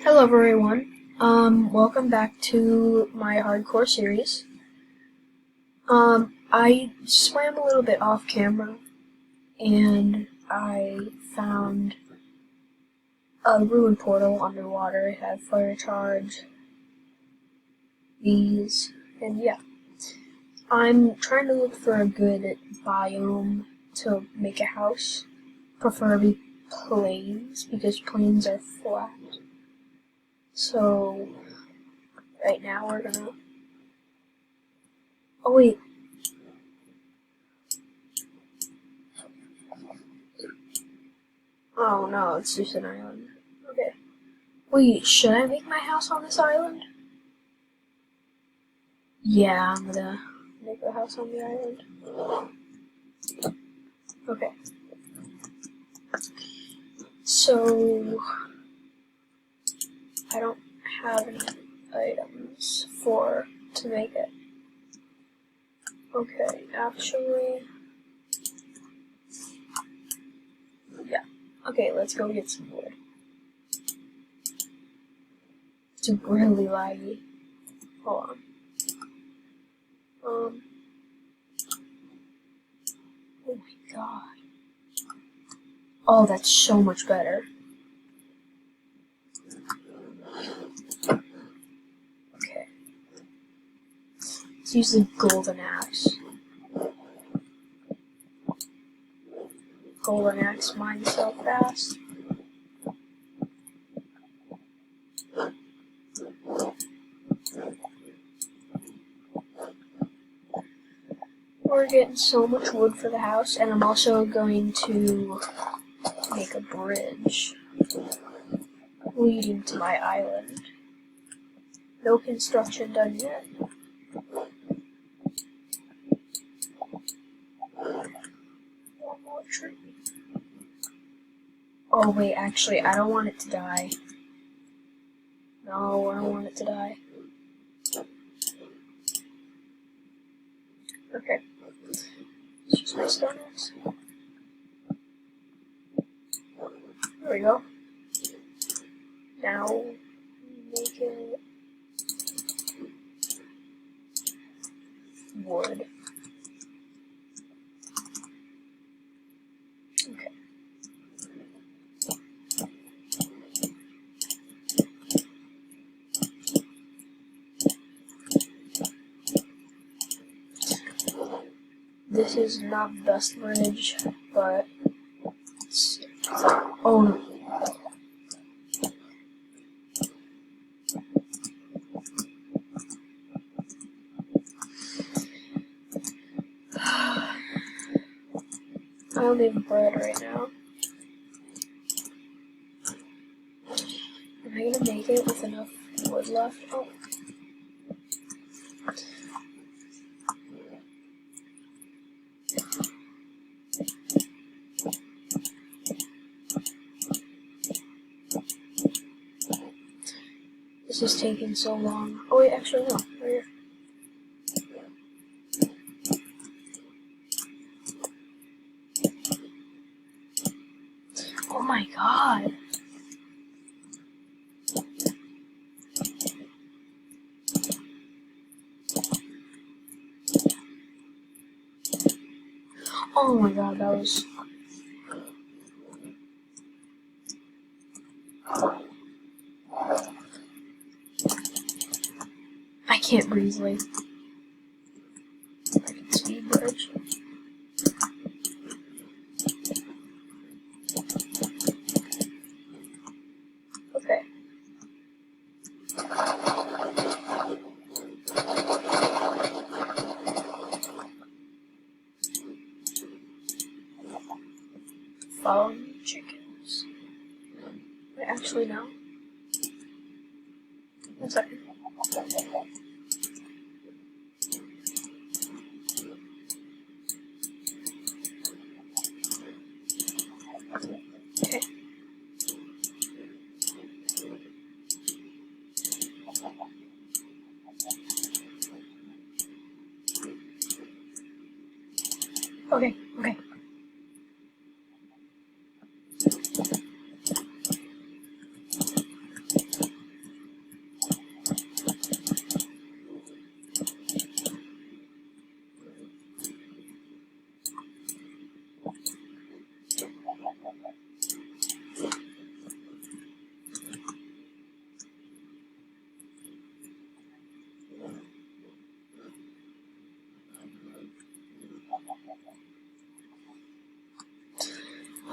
Hello everyone. Welcome back to my hardcore series. I swam a little bit off camera and I found a ruined portal underwater. It had fire charge, these, and yeah. I'm trying to look for a good biome to make a house, preferably plains, because plains are flat. So, right now we're gonna... Oh wait. Oh no, it's just an island. Okay. Wait, should I make my house on this island? Yeah, I'm gonna make a house on the island. Okay. So, I don't have any items to make it. Okay, actually, yeah. Okay, let's go get some wood. It's really laggy. Hold on. Oh my god. Oh, that's so much better. Okay. Let's use the golden axe. Golden axe mines so fast. We're getting so much wood for the house, and I'm also going to make a bridge leading to my island. No construction done yet. One more tree. Oh wait, actually, I don't want it to die. No, I don't want it to die. Okay. Let's use my stone axe. There we go. Now, make it wood. Okay. This is not the best bridge, but it's... Oh no. I only have bread right now. Am I gonna make it with enough wood left? Oh. This is taking so long. Oh wait, actually no. Right here. Oh my god. Oh my god, that was... I can't breathe like... I can speed bridge. Okay. Follow me, chickens. Wait, actually no. 1 second. Okay. Okay, okay.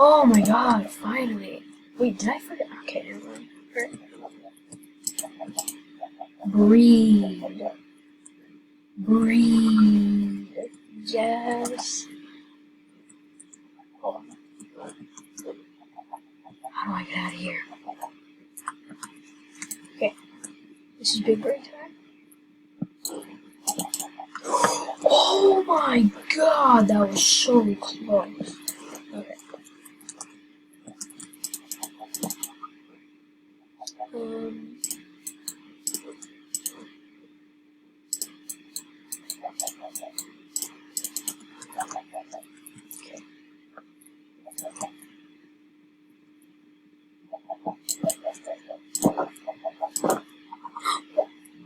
Oh my god, finally. Wait, did I forget? Okay, never mind. Alright. Breed. Breed. Yes. Hold on. How do I get out of here? Okay. This is big brain time. Oh my god, that was so close. Okay.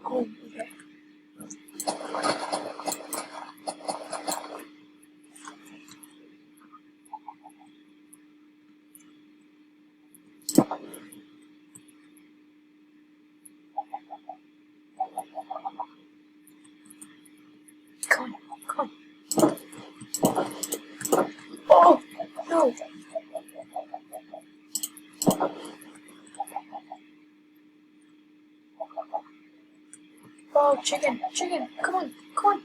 Oh, okay. Come on, come on. Oh, no. Oh, chicken, chicken, come on, come on.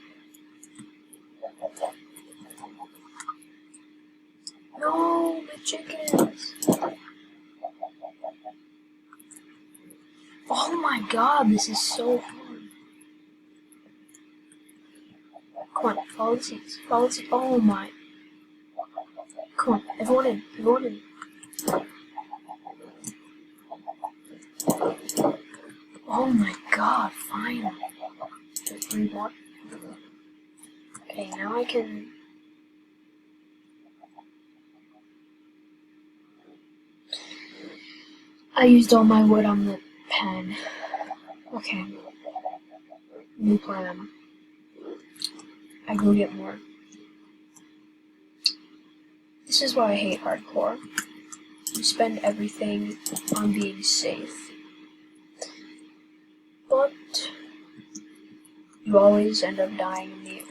No, my chickens. Oh my god, this is so hard. Come on, follow the seats, follow the seats. Oh my. Come on, everyone in, everyone in. Oh my god, finally. Just 3 more. Okay, now I can... I used all my wood on the pen. Okay. New plan. I go get more. This is why I hate hardcore. You spend everything on being safe. But you always end up dying in the end.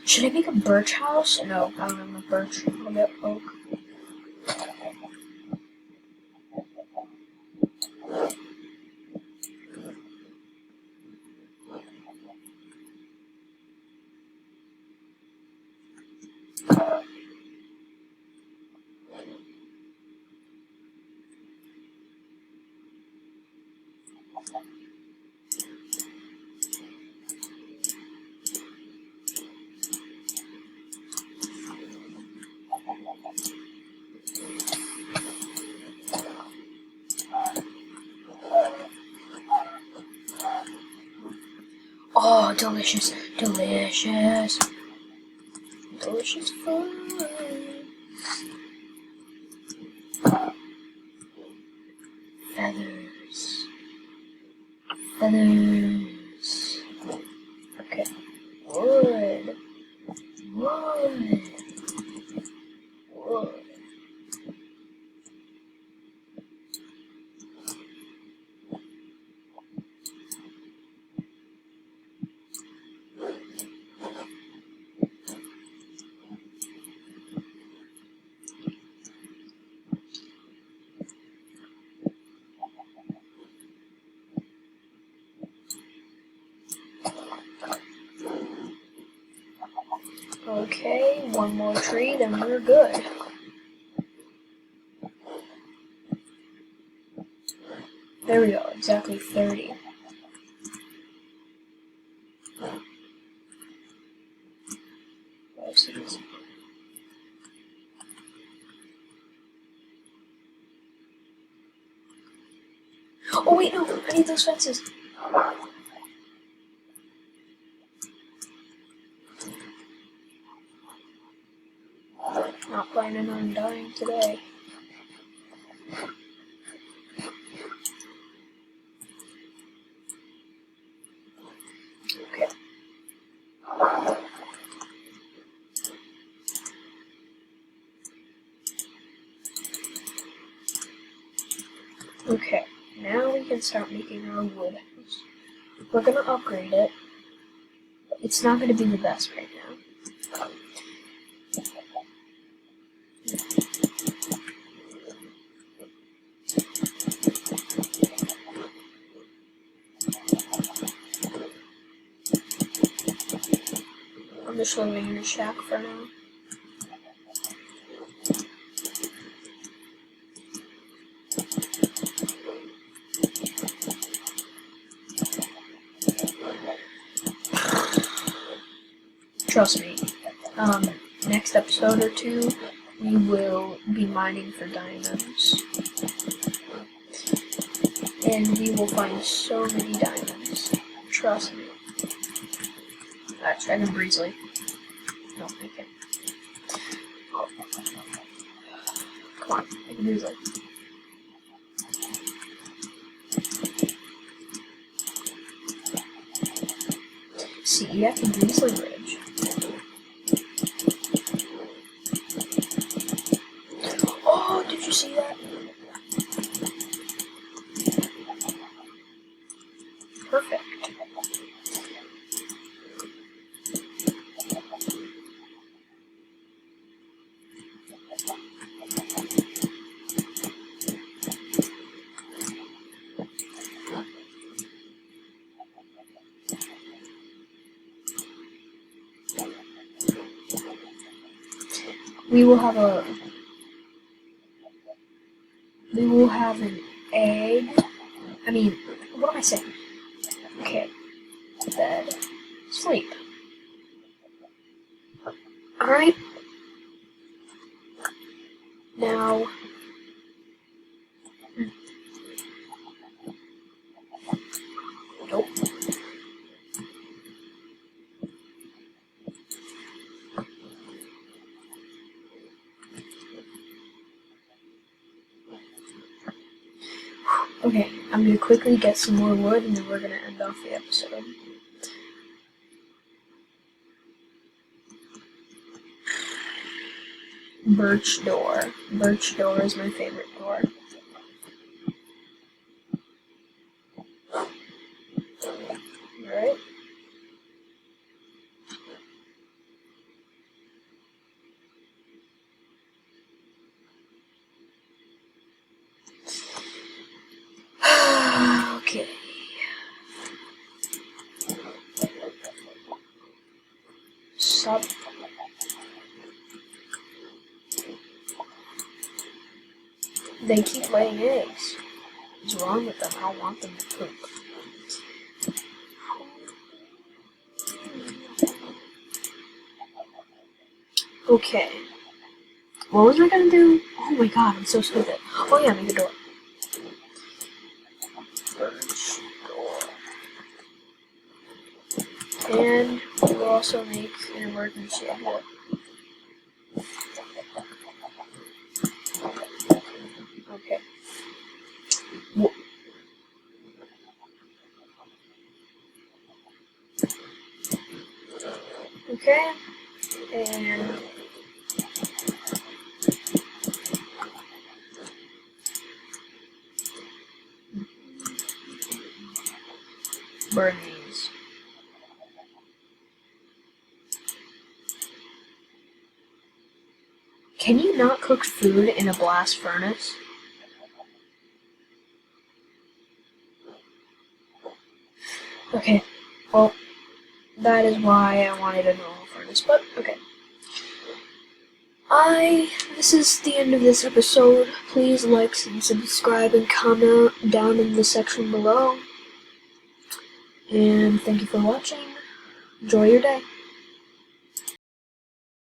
Should I make a birch house? No, I don't have enough birch. I'll get oak. Oh, delicious, delicious, delicious food. Feathers, feathers. Okay, wood, wood, wood. Okay, one more tree, then we're good. There we go, exactly 30. Oh wait, no, I need those fences. Not planning on dying today. Okay. Okay, now we can start making our wood house. We're gonna upgrade it. It's not gonna be the best right now. just living in a shack for now. Trust me, next episode or two, we will be mining for diamonds. And we will find so many diamonds. Trust me. Alright, try them breezily. No, I can't. Come on, I can breezily. See, I can breezily bridge. Oh, did you see that? Perfect. We will have an egg. I mean, what am I saying? Okay. Bed. Sleep. Alright. Now. Nope. Okay, I'm gonna quickly get some more wood and then we're gonna end off the episode. Birch door. Birch door is my favorite door. Alright. Okay. Sup. They keep laying eggs. What's wrong with them? I don't want them to poop. Okay. What was I gonna do? Oh my god, I'm so stupid. Oh yeah, make a door. Birch door. And we'll also make an emergency exit. Okay. Okay. And burn these. Can you not cook food in a blast furnace? Okay, well, that is why I wanted a normal furnace, but okay. This is the end of this episode. Please like and subscribe and comment down in the section below. And thank you for watching. Enjoy your day.